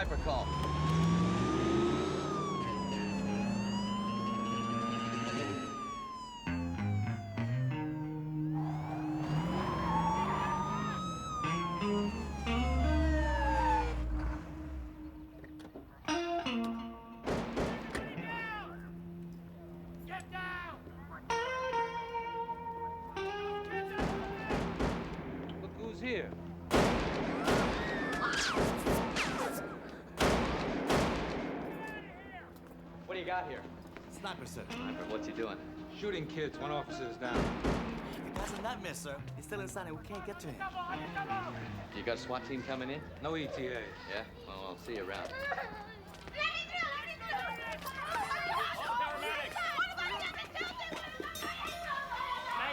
sniper call. Get down! Look who's here. What do you got here? Sniper, sir. Sniper, what's he doing? Shooting kids. One officer's down. The guy's a nightmare, sir. He's still inside and we can't get to him. You got a SWAT team coming in? No ETA. Yeah? Well, I'll see you around. Paramedics!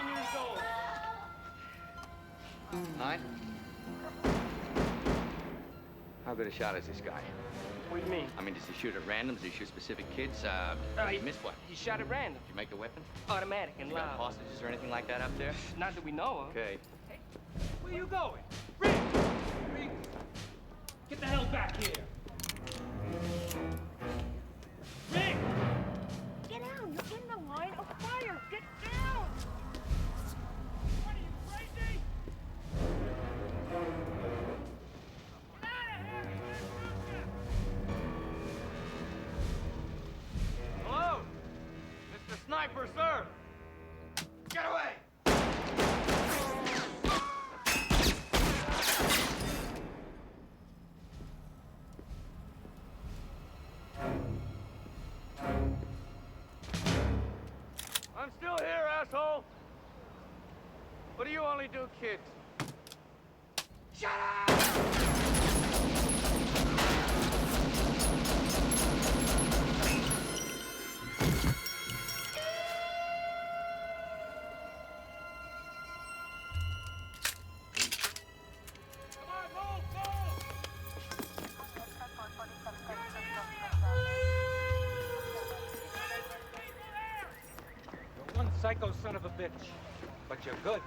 9 years old. 9? How good a shot is this guy? What do you mean? I mean, does he shoot at random? Does he shoot specific kids? He missed one. He shot at random. Did you make the weapon? Automatic and You got loud. hostages or anything like that up there? Not that we know of. Okay. Where you going? Rick! Rick! Get the hell back here! Rick! Get down! You're in the line of fire! Get down! What are you, crazy? Get out of here! Hello? Mr. Sniper, sir! Get away! I'm still here, asshole! What do you only do, kids? Shut up! Come on, move, move! You're one psycho son of a bitch. But you're good.